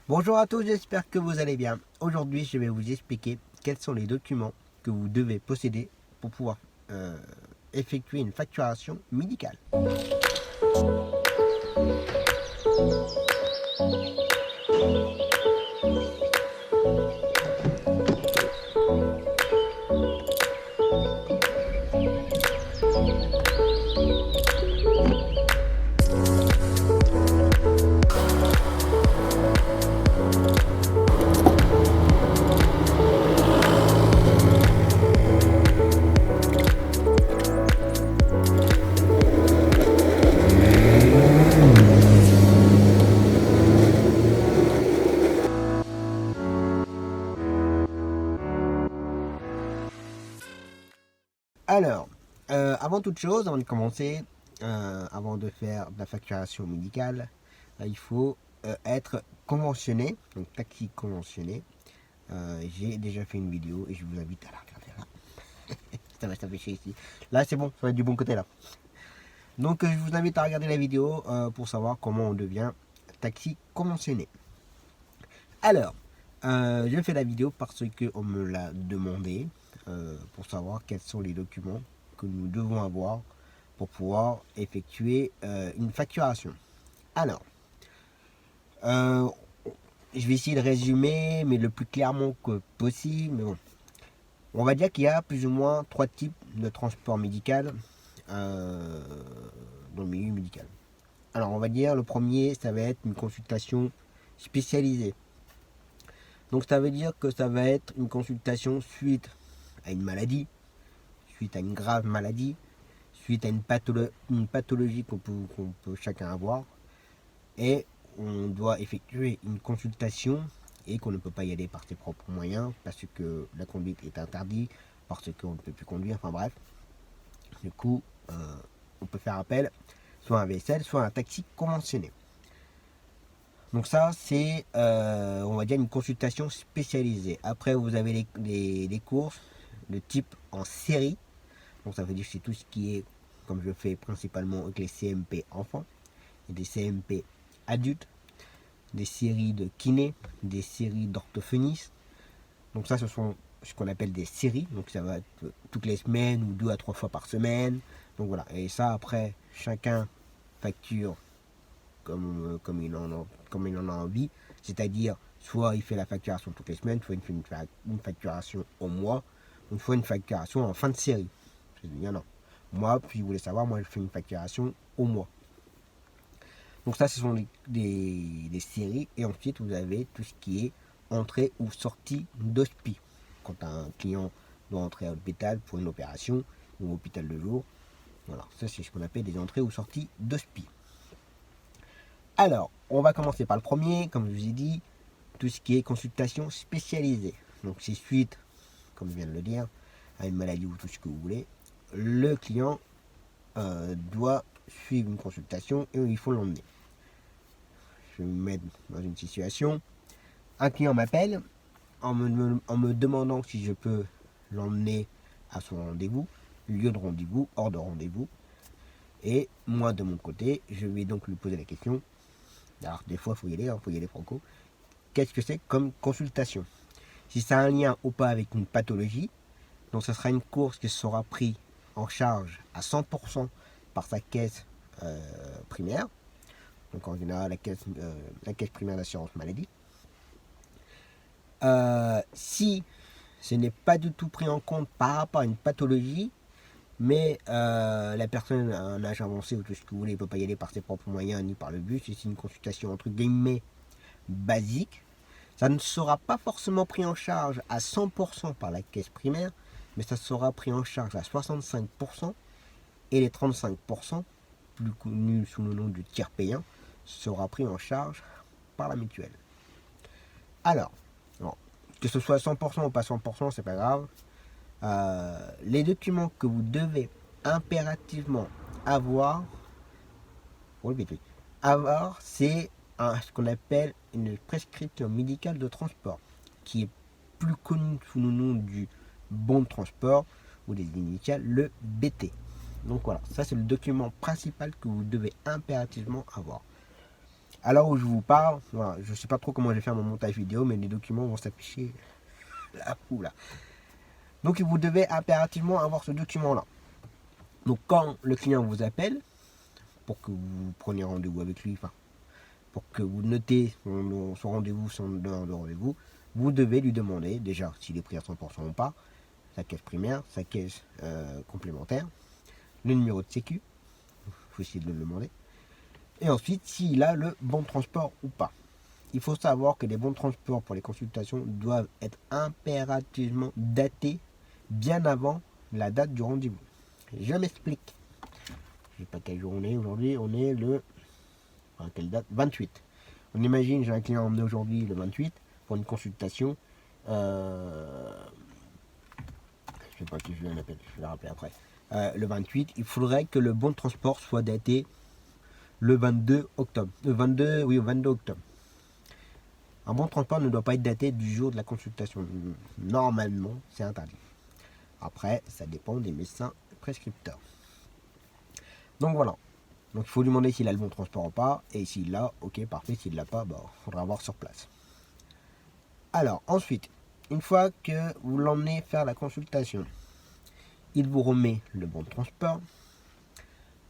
Bonjour à tous, j'espère que vous allez bien. Aujourd'hui, je vais vous expliquer quels sont les documents que vous devez posséder pour pouvoir effectuer une facturation médicale. Alors, avant toute chose, avant de commencer, avant de faire de la facturation médicale, il faut être conventionné, donc taxi conventionné. J'ai déjà fait une vidéo et je vous invite à la regarder là. Ça va s'afficher ici. Là, c'est bon, ça va être du bon côté là. Donc, je vous invite à regarder la vidéo pour savoir comment on devient taxi conventionné. Alors, je fais la vidéo parce qu'on me l'a demandé pour savoir quels sont les documents que nous devons avoir pour pouvoir effectuer une facturation. Alors, euh, je vais essayer de résumer, mais le plus clairement que possible. Mais bon. On va dire qu'il y a plus ou moins 3 types de transport médical dans le milieu médical. Alors, on va dire le premier, ça va être une consultation spécialisée. Donc, ça veut dire que ça va être une consultation suite à une maladie, suite à une grave maladie, suite à une pathologie qu'on peut chacun avoir. Et on doit effectuer une consultation et qu'on ne peut pas y aller par ses propres moyens parce que la conduite est interdite, parce qu'on ne peut plus conduire, enfin bref. Du coup, on peut faire appel soit à un VSL, soit à un taxi conventionné. Donc ça, c'est, on va dire, une consultation spécialisée. Après, vous avez les courses de type en série. Donc ça veut dire que c'est tout ce qui est, comme je fais principalement avec les CMP enfants, et des CMP adultes, des séries de kiné, des séries d'orthophonistes. Donc ça, ce sont ce qu'on appelle des séries. Donc ça va être toutes les semaines ou 2 à 3 fois par semaine. Donc voilà. Et ça, après, chacun facture comme il en a envie. C'est-à-dire, soit il fait la facturation toutes les semaines, soit il fait une facturation au mois, une fois une facturation en fin de série. Il y en a. Moi, puis vous voulez savoir, moi je fais une facturation au mois. Donc ça, ce sont des séries. Et ensuite, vous avez tout ce qui est entrée ou sortie d'hospi. Quand un client doit entrer à l'hôpital pour une opération ou hôpital de jour. Voilà, ça c'est ce qu'on appelle des entrées ou sorties d'hospi. Alors, on va commencer par le premier, comme je vous ai dit, tout ce qui est consultation spécialisée. Donc c'est suite, comme je viens de le dire, à une maladie ou tout ce que vous voulez. Le client doit suivre une consultation et il faut l'emmener. Je vais me mettre dans une situation. Un client m'appelle en me demandant si je peux l'emmener à son rendez-vous, lieu de rendez-vous, hors de rendez-vous. Et moi, de mon côté, je vais donc lui poser la question. Alors, des fois, il faut y aller franco. Qu'est-ce que c'est comme consultation? Si ça a un lien ou pas avec une pathologie, donc ce sera une course qui sera prise en charge à 100% par sa caisse primaire. Donc en général, la caisse primaire d'assurance maladie. Si ce n'est pas du tout pris en compte par rapport à une pathologie, mais la personne a un âge avancé ou tout ce que vous voulez, il ne peut pas y aller par ses propres moyens ni par le bus, c'est une consultation entre guillemets basique, ça ne sera pas forcément pris en charge à 100% par la caisse primaire, mais ça sera pris en charge à 65% et les 35%, plus connus sous le nom du tiers payant, sera pris en charge par la mutuelle. Alors, bon, que ce soit 100% ou pas 100%, c'est pas grave. Les documents que vous devez impérativement avoir, c'est ce qu'on appelle une prescription médicale de transport, qui est plus connu sous le nom du bon de transport ou des initiales, le BT. Donc voilà, ça c'est le document principal que vous devez impérativement avoir. À l'heure où je vous parle, voilà, je ne sais pas trop comment je vais faire mon montage vidéo, mais les documents vont s'afficher là ou là. Donc vous devez impérativement avoir ce document-là. Donc quand le client vous appelle, pour que vous preniez rendez-vous avec lui, enfin, pour que vous notez son rendez-vous, son heure de rendez-vous, vous devez lui demander déjà s'il est pris à 100% ou pas, sa caisse primaire, sa caisse complémentaire, le numéro de sécu, il faut essayer de le demander, et ensuite s'il a le bon de transport ou pas. Il faut savoir que les bons de transport pour les consultations doivent être impérativement datés bien avant la date du rendez-vous. Je m'explique. Je ne sais pas quel jour on est aujourd'hui, on est le... Enfin, quelle date 28. On imagine, j'ai un client emmené aujourd'hui le 28 pour une consultation. Je sais pas qui je lui appelle, je vais le rappeler après. Le 28, il faudrait que le bon de transport soit daté le 22 octobre. Le 22 octobre. Un bon de transport ne doit pas être daté du jour de la consultation. Normalement, c'est interdit. Après, ça dépend des médecins prescripteurs. Donc voilà. Donc il faut lui demander s'il a le bon transport ou pas. Et s'il l'a, ok, parfait. S'il l'a pas, il faudra voir sur place. Alors, ensuite, une fois que vous l'emmenez faire la consultation, il vous remet le bon de transport.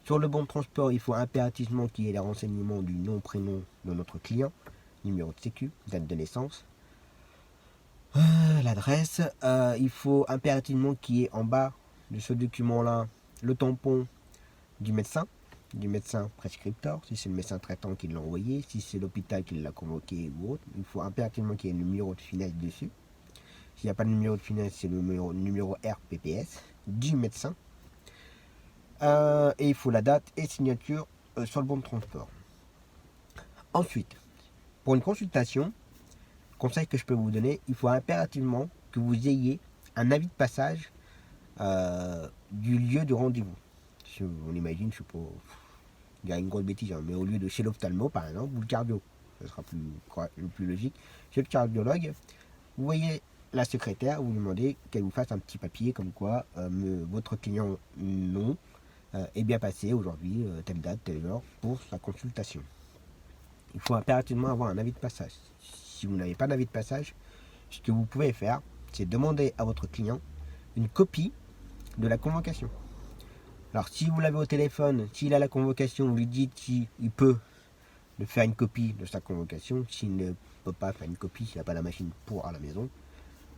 Sur le bon de transport, il faut impérativement qu'il y ait les renseignements du nom, prénom de notre client, numéro de sécu, date de naissance, l'adresse. Il faut impérativement qu'il y ait en bas de ce document-là le tampon du médecin prescripteur, si c'est le médecin traitant qui l'a envoyé, si c'est l'hôpital qui l'a convoqué ou autre. Il faut impérativement qu'il y ait le numéro de finesse dessus. S'il n'y a pas de numéro de finesse, c'est le numéro RPPS du médecin. Et il faut la date et signature sur le bon de transport. Ensuite, pour une consultation, conseil que je peux vous donner, il faut impérativement que vous ayez un avis de passage du lieu de rendez-vous. Si on imagine, je sais pas, il y a une grosse bêtise, mais au lieu de chez l'ophtalmo par exemple, ou le cardio, ce sera plus logique. Chez le cardiologue, vous voyez la secrétaire, vous lui demandez qu'elle vous fasse un petit papier comme quoi votre client non est bien passé aujourd'hui, telle date, telle heure, pour sa consultation. Il faut impérativement avoir un avis de passage. Si vous n'avez pas d'avis de passage, ce que vous pouvez faire, c'est demander à votre client une copie de la convocation. Alors si vous l'avez au téléphone, s'il a la convocation, vous lui dites s'il peut de faire une copie de sa convocation. S'il ne peut pas faire une copie, s'il n'a pas la machine pour à la maison,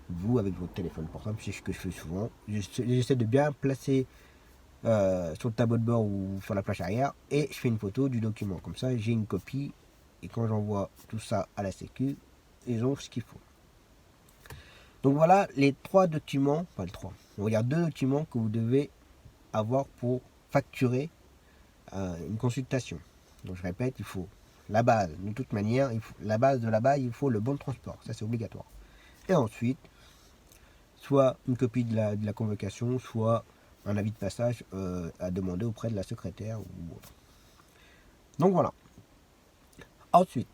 vous, avec votre téléphone portable, c'est ce que je fais souvent. J'essaie de bien placer sur le tableau de bord ou sur la plage arrière et je fais une photo du document. Comme ça, j'ai une copie et quand j'envoie tout ça à la sécu, ils ont ce qu'il faut. Donc voilà les trois documents, pas les trois, on va dire deux documents que vous devez avoir pour facturer une consultation. Donc je répète, il faut la base, de toute manière, la base de la base, il faut le bon de transport, ça c'est obligatoire. Et ensuite, soit une copie de la convocation, soit un avis de passage à demander auprès de la secrétaire ou autre. Donc voilà. Ensuite,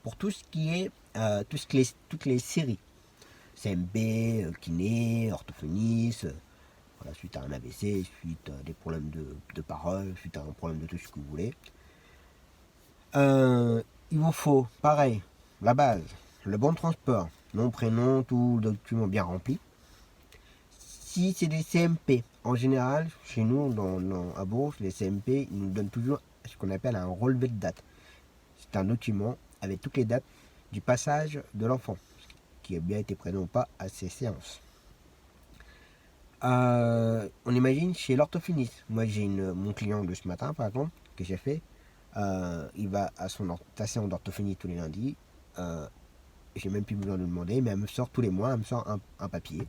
pour tout ce qui est toutes les séries, CMP, kiné, orthophoniste, voilà, suite à un AVC, suite à des problèmes de parole, suite à un problème de tout ce que vous voulez, il vous faut, pareil, la base, le bon de transport, nom, prénom, tout document bien rempli. Si c'est des CMP, en général, chez nous, à Bourges, les CMP, ils nous donnent toujours ce qu'on appelle un relevé de date. C'est un document avec toutes les dates du passage de l'enfant, qui a bien été présent ou pas à ces séances. On imagine chez l'orthophoniste. Moi, j'ai mon client de ce matin, par exemple, que j'ai fait. Il va à sa séance d'orthophonie tous les lundis. J'ai même plus besoin de le demander, mais elle me sort tous les mois, elle me sort un papier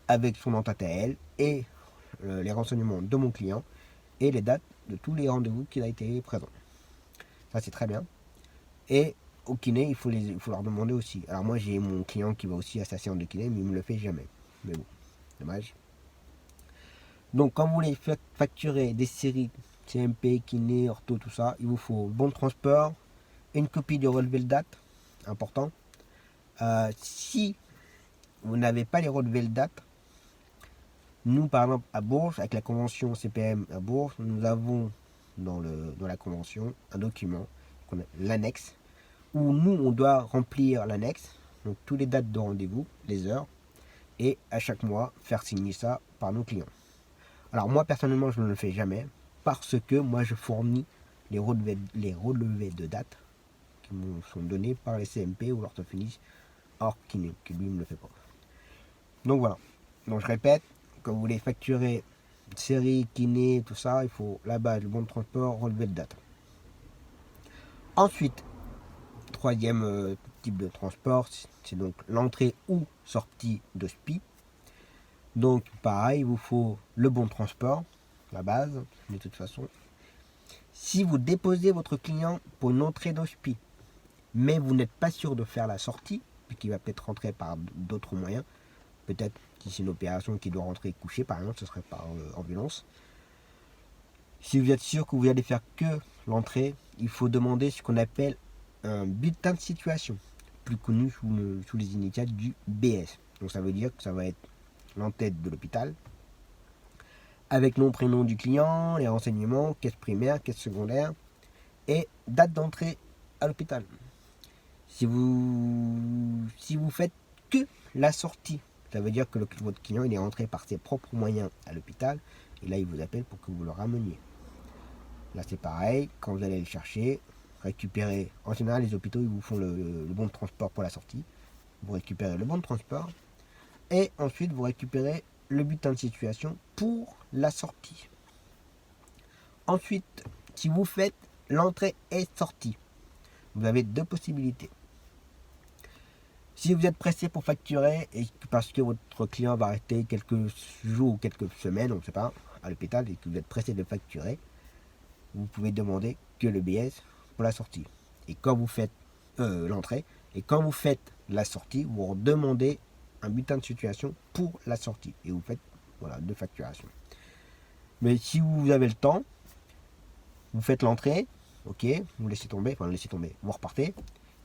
avec son nom à elle et les renseignements de mon client et les dates de tous les rendez-vous qu'il a été présent. Ça, c'est très bien. Et au kiné, il faut leur demander aussi. Alors moi, j'ai mon client qui va aussi à sa séance de kiné, mais il ne me le fait jamais. Mais bon, dommage. Donc, quand vous voulez facturer des séries CMP, kiné, ortho, tout ça, il vous faut bon de transport, une copie du relevé de date, important. Si vous n'avez pas les relevés de date, nous, par exemple, à Bourges, avec la convention CPM à Bourges, nous avons dans la convention un document l'annexe, où nous, on doit remplir l'annexe, donc tous les dates de rendez-vous, les heures, et à chaque mois, faire signer ça par nos clients. Alors moi, personnellement, je ne le fais jamais, parce que moi, je fournis les relevés de dates qui me sont donnés par les CMP ou l'orthophoniste, or qui lui ne le fait pas. Donc voilà. Donc je répète, quand vous voulez facturer série, kiné, tout ça, il faut la base, le bon de transport, relevé de date. Ensuite, troisième type de transport, c'est donc l'entrée ou sortie de SPI. Donc pareil, il vous faut le bon de transport, la base, de toute façon. Si vous déposez votre client pour une entrée d'HOSPI, mais vous n'êtes pas sûr de faire la sortie, puisqu'il va peut-être rentrer par d'autres moyens, peut-être si c'est une opération qui doit rentrer couché, par exemple, ce serait par ambulance. Si vous êtes sûr que vous allez faire que l'entrée, il faut demander ce qu'on appelle un bulletin de situation, plus connu sous les initiales du BS. Donc ça veut dire que ça va être l'entête de l'hôpital, avec nom, prénom du client, les renseignements, caisse primaire, caisse secondaire, et date d'entrée à l'hôpital. Si vous faites que la sortie, ça veut dire que votre client il est rentré par ses propres moyens à l'hôpital, et là il vous appelle pour que vous le rameniez. Là c'est pareil, quand vous allez le chercher, récupérer, en général les hôpitaux ils vous font le bon de transport pour la sortie, vous récupérez le bon de transport, et ensuite vous récupérez le bulletin de situation pour la sortie. Ensuite, si vous faites l'entrée et sortie, vous avez deux possibilités. Si vous êtes pressé pour facturer et parce que votre client va rester quelques jours ou quelques semaines, on ne sait pas, à l'hôpital et que vous êtes pressé de facturer, vous pouvez demander que le BS pour la sortie. Et quand vous faites l'entrée et quand vous faites la sortie, vous demandez un bulletin de situation pour la sortie et vous faites deux facturations. Mais si vous avez le temps, vous faites l'entrée, ok, vous laissez tomber, vous repartez.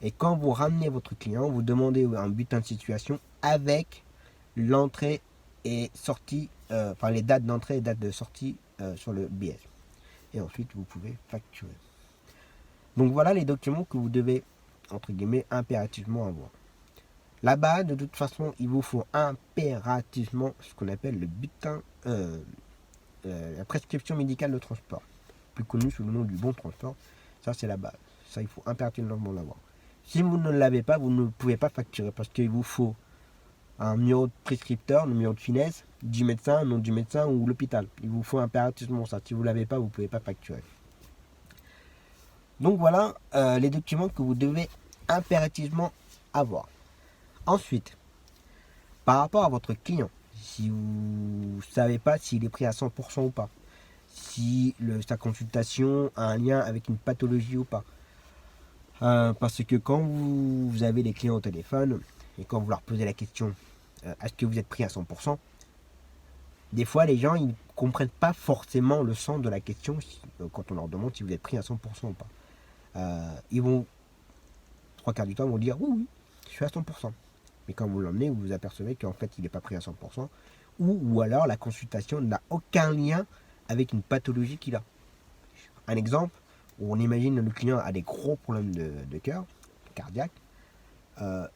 Et quand vous ramenez votre client, vous demandez un bulletin de situation avec l'entrée et sortie, les dates d'entrée et dates de sortie sur le BS. Et ensuite, vous pouvez facturer. Donc voilà les documents que vous devez, entre guillemets, impérativement avoir. Là-bas, de toute façon, il vous faut impérativement ce qu'on appelle le bulletin, la prescription médicale de transport, plus connue sous le nom du bon transport. Ça, c'est la base. Ça, il faut impérativement l'avoir. Si vous ne l'avez pas, vous ne pouvez pas facturer parce qu'il vous faut un numéro de prescripteur, un numéro de finesse, du médecin, nom du médecin ou l'hôpital. Il vous faut impérativement ça. Si vous ne l'avez pas, vous ne pouvez pas facturer. Donc voilà les documents que vous devez impérativement avoir. Ensuite, par rapport à votre client, si vous ne savez pas s'il est pris à 100% ou pas, si sa consultation a un lien avec une pathologie ou pas. Parce que quand vous avez les clients au téléphone et quand vous leur posez la question est-ce que vous êtes pris à 100%, des fois les gens ils ne comprennent pas forcément le sens de la question quand on leur demande si vous êtes pris à 100% ou pas. Ils vont, 3/4 du temps, vont dire oui, je suis à 100%. Mais quand vous l'emmenez, vous vous apercevez qu'en fait il n'est pas pris à 100%, ou alors la consultation n'a aucun lien avec une pathologie qu'il a. Un exemple, où on imagine que le client a des gros problèmes de cœur, cardiaque,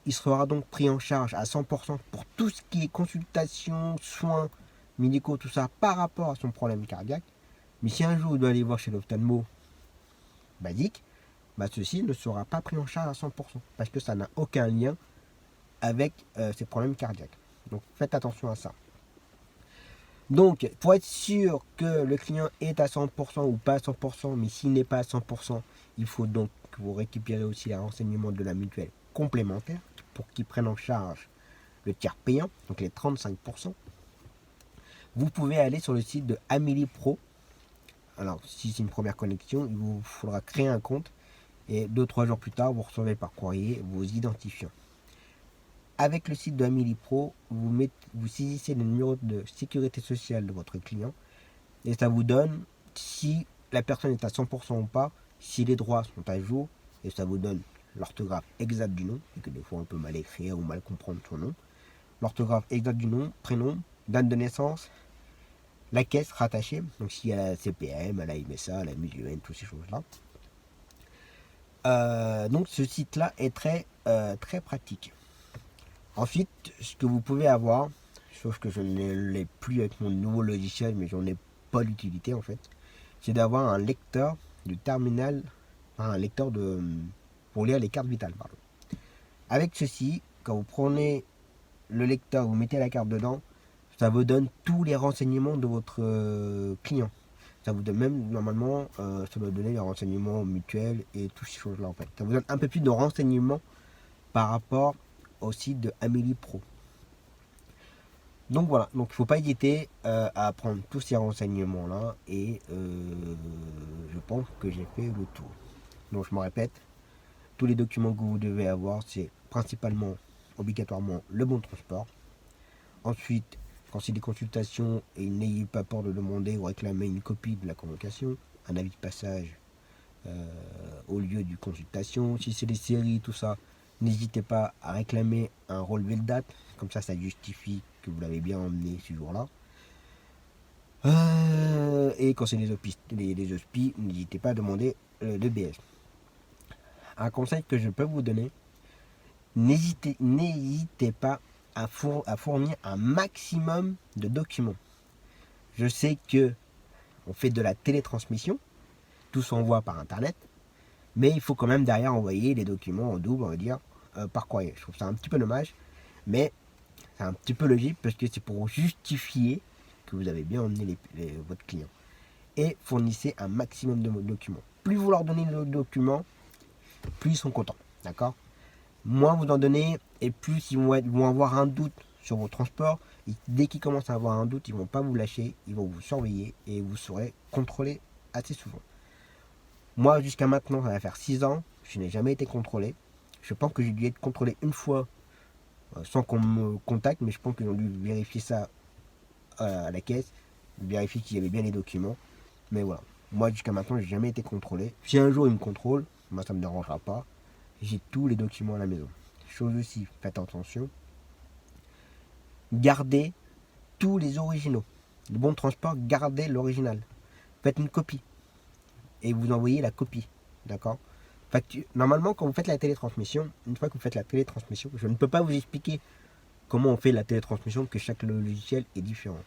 il sera donc pris en charge à 100% pour tout ce qui est consultation, soins médicaux, tout ça, par rapport à son problème cardiaque. Mais si un jour il doit aller voir chez l'ophtalmo basique, ceci ne sera pas pris en charge à 100%, parce que ça n'a aucun lien avec ses problèmes cardiaques. Donc faites attention à ça. Donc, pour être sûr que le client est à 100% ou pas à 100%, mais s'il n'est pas à 100%, il faut donc que vous récupérez aussi les renseignements de la mutuelle complémentaire pour qu'ils prennent en charge le tiers payant, donc les 35%. Vous pouvez aller sur le site de Amélie Pro. Alors, si c'est une première connexion, il vous faudra créer un compte et 2-3 jours plus tard, vous recevez par courrier vos identifiants. Avec le site de Amélie Pro, vous saisissez le numéro de sécurité sociale de votre client et ça vous donne si la personne est à 100% ou pas, si les droits sont à jour, et ça vous donne l'orthographe exacte du nom, et que des fois on peut mal écrire ou mal comprendre son nom, l'orthographe exacte du nom, prénom, date de naissance, la caisse rattachée, donc s'il y a la CPM, la MSA, la MUSUN, toutes ces choses-là. Donc ce site-là est très pratique. Ensuite, ce que vous pouvez avoir, sauf que je ne l'ai plus avec mon nouveau logiciel, mais j'en ai pas l'utilité en fait, c'est d'avoir un lecteur de terminal, un lecteur pour lire les cartes vitales. Pardon. Avec ceci, quand vous prenez le lecteur, vous mettez la carte dedans, ça vous donne tous les renseignements de votre client. Ça vous donne même, normalement, ça va donner les renseignements mutuels et toutes ces choses-là en fait. Ça vous donne un peu plus de renseignements par rapport au site de Amélie Pro. Donc voilà, donc il ne faut pas hésiter à prendre tous ces renseignements-là et je pense que j'ai fait le tour. Donc je me répète, tous les documents que vous devez avoir, c'est principalement, obligatoirement, le bon de transport. Ensuite, quand c'est des consultations, et n'ayez pas peur de demander ou réclamer une copie de la convocation, un avis de passage au lieu du consultation. Si c'est des séries, tout ça, n'hésitez pas à réclamer un relevé de date, comme ça justifie que vous l'avez bien emmené ce jour-là. Et quand c'est des hospices, n'hésitez pas à demander le BS. Un conseil que je peux vous donner, n'hésitez pas à fournir un maximum de documents. Je sais que on fait de la télétransmission, tout s'envoie par internet, mais il faut quand même derrière envoyer les documents en double, on va dire, par courrier. Je trouve ça un petit peu dommage, mais c'est un petit peu logique parce que c'est pour justifier que vous avez bien emmené votre client. Et fournissez un maximum de documents. Plus vous leur donnez de documents, plus ils sont contents, d'accord? Moins vous en donnez, et plus ils vont avoir un doute sur vos transports. Et dès qu'ils commencent à avoir un doute, ils ne vont pas vous lâcher, ils vont vous surveiller et vous serez contrôlé assez souvent. Moi, jusqu'à maintenant, ça va faire 6 ans, je n'ai jamais été contrôlé. Je pense que j'ai dû être contrôlé une fois sans qu'on me contacte, mais je pense qu'ils ont dû vérifier ça à la caisse, vérifier qu'il y avait bien les documents. Mais voilà, moi jusqu'à maintenant, j'ai jamais été contrôlé. Si un jour ils me contrôlent, moi ça ne me dérangera pas. J'ai tous les documents à la maison. Chose aussi, faites attention. Gardez tous les originaux. Le bon de transport, gardez l'original. Faites une copie. Et vous envoyez la copie. D'accord? Normalement, quand vous faites la télétransmission, une fois que vous faites la télétransmission, je ne peux pas vous expliquer comment on fait la télétransmission, parce que chaque logiciel est différent.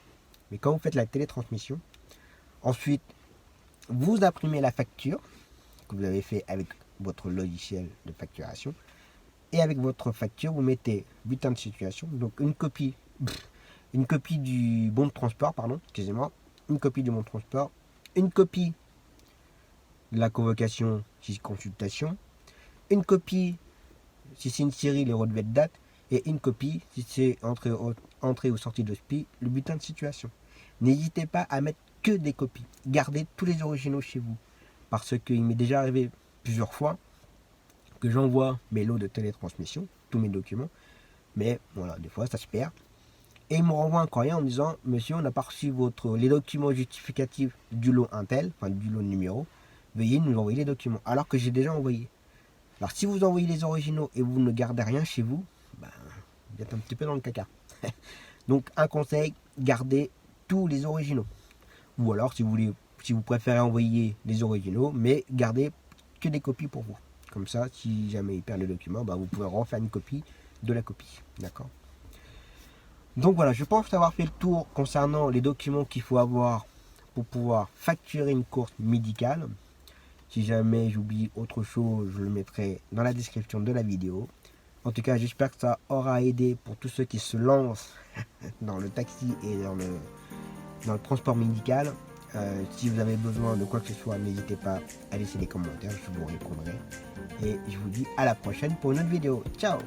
Mais quand vous faites la télétransmission, ensuite, vous imprimez la facture que vous avez fait avec votre logiciel de facturation. Et avec votre facture, vous mettez bulletin de situation, donc une copie du bon de transport, une copie du bon de transport, une copie de la convocation si c'est consultation, une copie si c'est une série, les relevés de date, et une copie si c'est entrée ou sortie de SPI, le bulletin de situation. N'hésitez pas à mettre que des copies. Gardez tous les originaux chez vous. Parce qu'il m'est déjà arrivé plusieurs fois que j'envoie mes lots de télétransmission, tous mes documents, mais voilà, des fois ça se perd. Et ils me renvoient un courrier en me disant, monsieur, on n'a pas reçu les documents justificatifs du lot Intel, enfin du lot numéro, veuillez nous envoyer les documents, alors que j'ai déjà envoyé. Alors si vous envoyez les originaux et vous ne gardez rien chez vous, vous êtes un petit peu dans le caca. Donc un conseil, gardez tous les originaux. Ou alors si vous préférez envoyer les originaux, mais gardez que des copies pour vous. Comme ça, si jamais il perd le document, vous pouvez refaire une copie de la copie. D'accord? Donc voilà, je pense avoir fait le tour concernant les documents qu'il faut avoir pour pouvoir facturer une course médicale. Si jamais j'oublie autre chose, je le mettrai dans la description de la vidéo. En tout cas, j'espère que ça aura aidé pour tous ceux qui se lancent dans le taxi et dans le transport médical. Si vous avez besoin de quoi que ce soit, n'hésitez pas à laisser des commentaires, je vous répondrai. Et je vous dis à la prochaine pour une autre vidéo. Ciao!